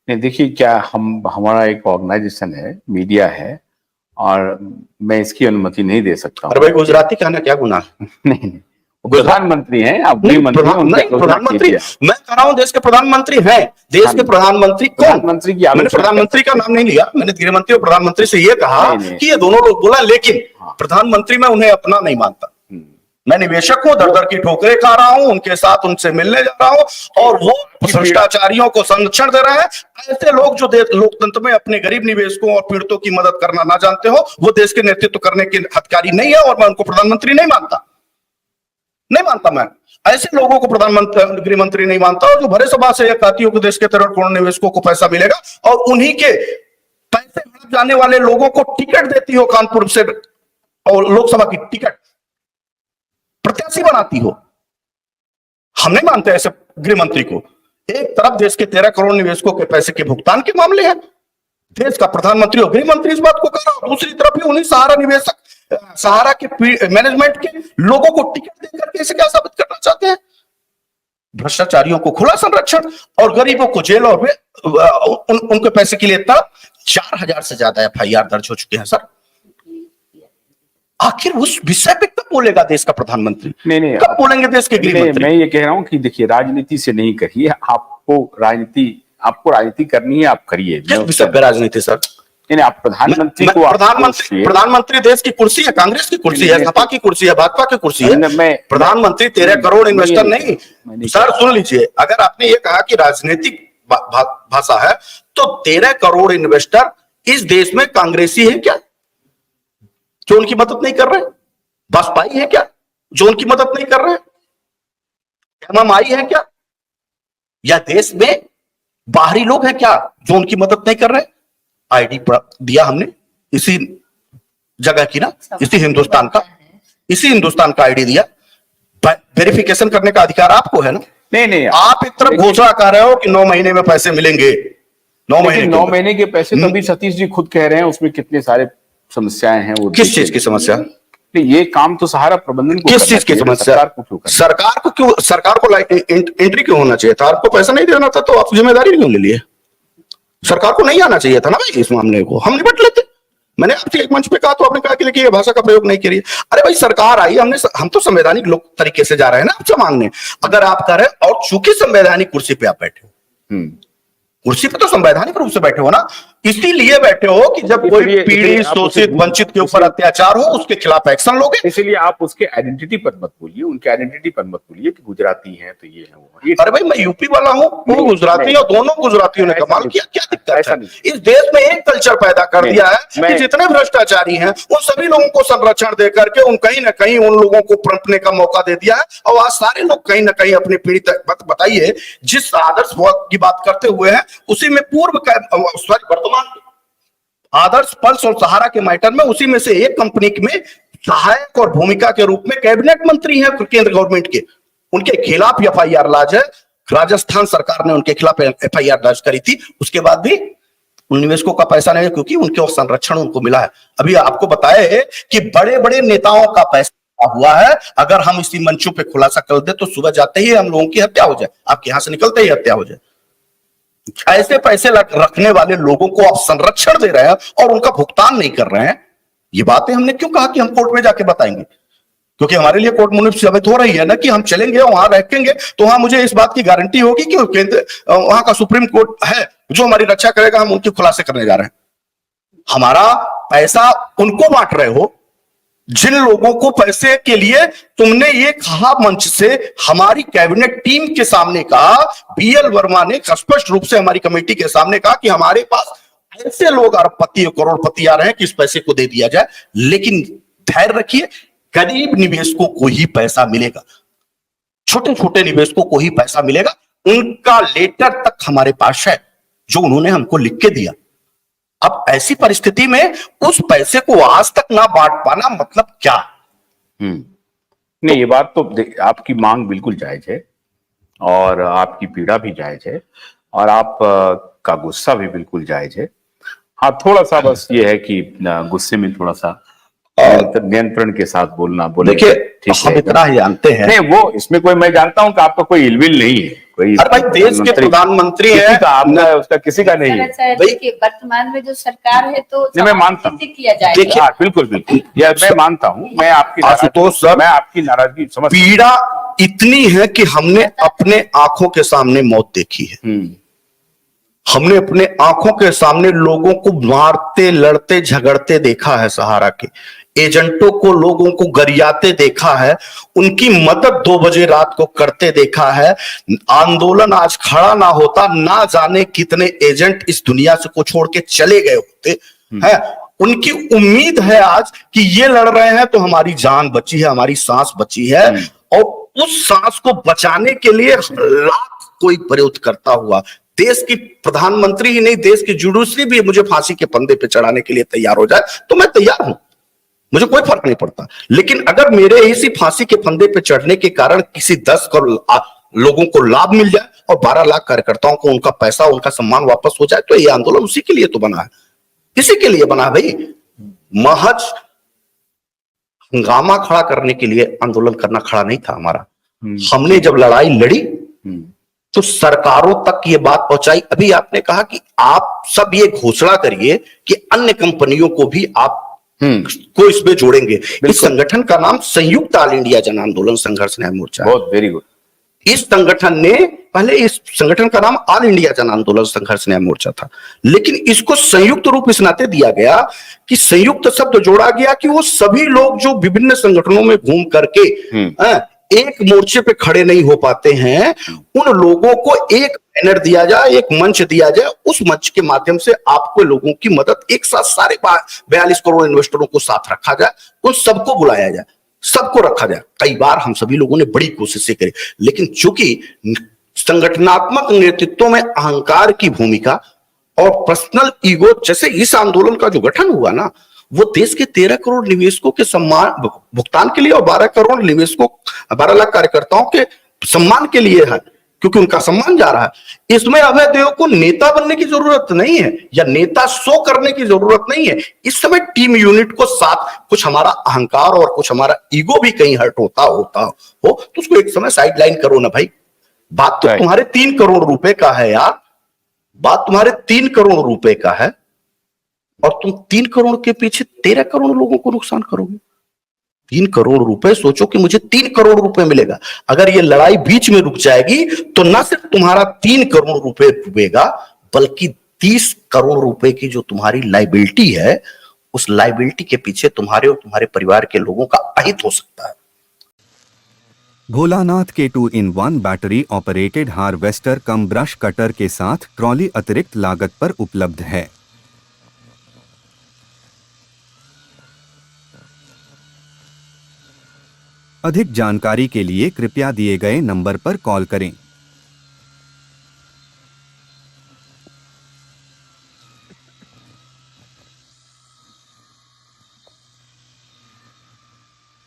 नहीं देखिए, क्या हमारा एक ऑर्गेनाइजेशन है, मीडिया है, और मैं इसकी अनुमति नहीं दे सकता अरे भाई, गुजराती कहना क्या गुनाह? नहीं, वो प्रधानमंत्री हैं, आप गृह मंत्री हैं, उनकी प्रधानमंत्री मैं कह रहा हूं, देश के प्रधानमंत्री हैं। देश के प्रधानमंत्री कौन? प्रधानमंत्री की मैंने प्रधानमंत्री का नाम नहीं लिया, मैंने गृह मंत्री और प्रधानमंत्री से ये कहा कि ये दोनों लोग बोला, लेकिन प्रधानमंत्री मैं उन्हें अपना नहीं मानता। मैं निवेशक हूं, दर दर की ठोकरें खा रहा हूं, उनके साथ उनसे मिलने जा रहा हूं, और वो भ्रष्टाचारियों को संरक्षण दे रहे हैं। ऐसे लोग जो लोकतंत्र में अपने गरीब निवेशकों और पीड़ितों की मदद करना ना जानते हो, वो देश के नेतृत्व करने के हथियारी नहीं है, और मैं उनको प्रधानमंत्री नहीं मानता, नहीं मानता। मैं ऐसे लोगों को प्रधानमंत्री, गृह मंत्री नहीं मानता, और जो भरे सभा से कहती हो कि देश के 13 करोड़ निवेशकों को पैसा मिलेगा, और उन्हीं के पैसे हड़प जाने वाले लोगों को टिकट देती हो कानपुर से, और लोकसभा की टिकट प्रत्याशी बनाती हो। हम नहीं मानते ऐसे गृह मंत्री को। एक तरफ देश के 13 करोड़ निवेशकों के पैसे के भुगतान के मामले हैं, देश का प्रधानमंत्री और गृह मंत्री इस बात को कर रहा है, दूसरी तरफ ही उन्हीं सहारा निवेशक, सहारा के मैनेजमेंट के लोगों को टिकट देकर के इसे क्या साबित करना चाहते हैं? भ्रष्टाचारियों को खुला संरक्षण और गरीबों को जेल, और उनके पैसे के लिए इतना 4000 से ज्यादा FIR दर्ज हो चुके हैं सर। आखिर उस विषय पे कब बोलेगा देश का प्रधानमंत्री? नहीं, कब बोलेंगे देश के गृह मंत्री? मैं ये कह रहा हूं कि देखिए, राजनीति से नहीं करिए, आपको राजनीति करनी है, आप करिए। किस विषय पे राजनीति सर? नहीं, आप प्रधानमंत्री को, प्रधानमंत्री देश की कुर्सी है, कांग्रेस की कुर्सी है, सपा की कुर्सी है, भाजपा की कुर्सी है। प्रधानमंत्री 13 करोड़ इन्वेस्टर नहीं सर। सुन लीजिए, अगर आपने ये कहा कि राजनीतिक भाषा है, तो 13 करोड़ इन्वेस्टर इस देश में कांग्रेसी है क्या, जो उनकी मदद नहीं कर रहे? बसपाई है क्या, जो उनकी मदद नहीं कर रहे? MMI है क्या, या देश में बाहरी लोग हैं क्या जो उनकी मदद नहीं कर रहे? ID दिया हमने इसी जगह की ना, इसी हिंदुस्तान का ID दिया। वेरिफिकेशन करने का अधिकार आपको है ना? नहीं, आप एक तरफ घोषणा कर रहे हो कि 9 महीने में पैसे मिलेंगे, 9 महीने के पैसे, तभी सतीश जी खुद कह रहे हैं उसमें कितने सारे समस्याएं हैं। वो किस चीज की समस्या? ये काम तो सहारा प्रबंधन को, किस चीज की समस्या? सरकार को एंट्री क्यों होना चाहिए था? आपको पैसा नहीं देना था तो आप जिम्मेदारी क्यों ले लिए? सरकार को नहीं आना चाहिए था ना भाई, इस मामले को हम निपट लेते। मैंने आपसे एक मंच पे कहा तो आपने कहा कि देखिए ये भाषा का प्रयोग नहीं करिए। अरे भाई, सरकार आई, हम तो संवैधानिक लोग तरीके से जा रहे हैं ना आपसे मांगने। अगर आप कर रहे, और चूंकि संवैधानिक कुर्सी पे आप बैठे हो, कुर्सी पे तो संवैधानिक रूप से बैठे हो ना, इसीलिए बैठे हो कि जब कोई पीड़ित, शोषित, वंचित के ऊपर अत्याचार हो, उसके खिलाफ एक्शन लोगे। इसलिए आप उसके आइडेंटिटी पर मत बोलिए, उनके आइडेंटिटी पर मत बोलिए कि गुजराती हैं तो ये है वो। अरे भाई, मैं यूपी वाला हूँ, वो गुजराती, और दोनों गुजरातियों ने कमाल किया, क्या दिक्कत है? इस देश में एक कल्चर पैदा कर दिया है कि जितने भ्रष्टाचारी हैं उन सभी लोगों को संरक्षण दे करके कहीं ना कहीं उन लोगों को पनपने का मौका दे दिया है, और आज सारे लोग कहीं ना कहीं अपनी पीड़ित, बताइए, जिस आदर्श की बात करते हुए हैं उसी में वर्तमान आदर्श, पल्स और सहारा के मैटर में, उसी में से एक कंपनी में सहायक और भूमिका के रूप में कैबिनेट मंत्री हैं केंद्र गवर्नमेंट के, उनके खिलाफ FIR लाज है। राजस्थान सरकार ने उनके खिलाफ FIR दर्ज करी थी, उसके बाद भी उन निवेशकों का पैसा नहीं है, क्योंकि उनके संरक्षण उनको मिला है। अभी आपको बताए कि बड़े बड़े नेताओं का पैसा हुआ है, अगर हम इसी मंचों पे खुलासा कर दे तो सुबह जाते ही हम लोगों की हत्या हो जाए, आपके यहां से निकलते ही हत्या हो जाए। ऐसे पैसे रखने वाले लोगों को आप संरक्षण दे रहे हैं और उनका भुगतान नहीं कर रहे हैं। ये बातें हमने क्यों कहा कि हम कोर्ट में जाके बताएंगे? क्योंकि हमारे लिए कोर्ट मुनीफ साबित हो रही है ना कि हम चलेंगे वहां रखेंगे तो वहां मुझे इस बात की गारंटी होगी कि वहां का सुप्रीम कोर्ट है जो हमारी रक्षा करेगा, हम उनके खुलासे करने जा रहे हैं। हमारा पैसा उनको बांट रहे हो, जिन लोगों को पैसे के लिए तुमने ये कहा मंच से, हमारी कैबिनेट टीम के सामने कहा, BL वर्मा ने स्पष्ट रूप से हमारी कमेटी के सामने कहा कि हमारे पास ऐसे लोग अरबपति और करोड़पति आ रहे हैं कि इस पैसे को दे दिया जाए। लेकिन धैर्य रखिए, गरीब निवेशकों को ही पैसा मिलेगा, छोटे छोटे निवेशकों को ही पैसा मिलेगा। उनका लेटर तक हमारे पास है जो उन्होंने हमको लिख के दिया। अब ऐसी परिस्थिति में उस पैसे को आज तक ना बांट पाना मतलब क्या? नहीं, ये बात तो आपकी मांग बिल्कुल जायज है, और आपकी पीड़ा भी जायज है, और आप का गुस्सा भी बिल्कुल जायज है। हाँ, थोड़ा सा बस ये है कि गुस्से में थोड़ा सा नियंत्रण के साथ बोलना। देखिए, हम इतना ही जानते हैं। नहीं, वो इसमें कोई, मैं जानता हूं कि आपका कोई इलविल नहीं है, वही अरे भाई देश के प्रधानमंत्री किसी हैं, का आपका है, उसका किसी का नहीं है। देखिए वर्तमान में जो सरकार है तो नहीं, मैं मानता हूँ। चीजें किया जाए। देखिए, हाँ बिल्कुल बिल्कुल, यह मैं मानता हूँ। मैं आपकी आशुतोष सर, मैं आपकी नाराजगी समझ, पीड़ा इतनी है कि हमने अपने आंखों के सामने मौत देखी है। हमने अपने आंखों के सामने लोगों को मारते लड़ते झगड़ते देखा है, सहारा के एजेंटों को, लोगों को गरियाते देखा है, उनकी मदद 2 बजे रात को करते देखा है। आंदोलन आज खड़ा ना होता, ना जाने कितने एजेंट इस दुनिया से को छोड़ के चले गए होते हैं। उनकी उम्मीद है आज कि ये लड़ रहे हैं तो हमारी जान बची है, हमारी सांस बची है, और उस सांस को बचाने के लिए लाख कोई प्रयोग करता हुआ, देश की प्रधानमंत्री ही नहीं, देश की जुडिशरी भी मुझे फांसी के फंदे पे चढ़ाने के लिए तैयार हो जाए तो मैं तैयार हूं, मुझे कोई फर्क नहीं पड़ता। लेकिन अगर मेरे इसी फांसी के फंदे पे चढ़ने के कारण किसी 10 करोड़ लोगों को लाभ मिल जाए और 12 लाख कार्यकर्ताओं को उनका पैसा, उनका सम्मान वापस हो जाए, तो ये आंदोलन उसी के लिए तो बना है, इसी के लिए बना है भाई। महज हंगामा खड़ा करने के लिए आंदोलन करना खड़ा नहीं था हमारा। हमने जब लड़ाई लड़ी तो सरकारों तक ये बात पहुंचाई। अभी आपने कहा कि आप सब ये घोषणा करिए कि अन्य कंपनियों को भी आप को इसमें जोड़ेंगे। इस संगठन का नाम संयुक्त ऑल इंडिया जन आंदोलन संघर्ष न्याय मोर्चा। बहुत वेरी गुड। इस संगठन ने, पहले इस संगठन का नाम ऑल इंडिया जन आंदोलन संघर्ष न्याय मोर्चा था, लेकिन इसको संयुक्त रूप इस नाते दिया गया कि संयुक्त शब्द जोड़ा गया कि वो सभी लोग जो विभिन्न संगठनों में घूम करके एक मोर्चे पे खड़े नहीं हो पाते हैं, उन लोगों को एक बैनर दिया जाए, एक मंच दिया जाए, उस मंच के माध्यम से आपको लोगों की मदद, एक साथ सारे 42 करोड़ इन्वेस्टरों को साथ रखा जाए, उन सबको बुलाया जाए, सबको रखा जाए। कई बार हम सभी लोगों ने बड़ी कोशिशें करी, लेकिन चूंकि संगठनात्मक नेतृत्व में अहंकार की भूमिका और पर्सनल ईगो, जैसे इस आंदोलन का जो गठन हुआ ना, वो देश के 13 करोड़ निवेशकों के सम्मान भुगतान के लिए और 12 करोड़ निवेशकों, 12 लाख कार्यकर्ताओं के सम्मान के लिए है, क्योंकि उनका सम्मान जा रहा है। इसमें अभय देओ को नेता बनने की जरूरत नहीं है या नेता शो करने की जरूरत नहीं है। इस समय टीम यूनिट को साथ, कुछ हमारा अहंकार और कुछ हमारा ईगो भी कहीं हर्ट होता हो तो उसको एक समय साइडलाइन करो ना भाई। बात तो तुम्हारे 3 करोड़ रुपए का है यार, बात तुम्हारे 3 करोड़ रुपए का है, और तुम 3 करोड़ के पीछे 13 करोड़ लोगों को नुकसान करोगे। 3 करोड़ रुपए, सोचो कि मुझे 3 करोड़ रुपए मिलेगा। अगर ये लड़ाई बीच में रुक जाएगी तो ना सिर्फ तुम्हारा 3 करोड़ रुपए डूबेगा, बल्कि 30 करोड़ रुपए की जो तुम्हारी लाइबिलिटी है, उस लाइबिलिटी के पीछे तुम्हारे और तुम्हारे परिवार के लोगों का अहित हो सकता है। भोलानाथ के 2-in-1 बैटरी ऑपरेटेड हार्वेस्टर कम ब्रश कटर के साथ ट्रॉली अतिरिक्त लागत पर उपलब्ध है। अधिक जानकारी के लिए कृपया दिए गए नंबर पर कॉल करें।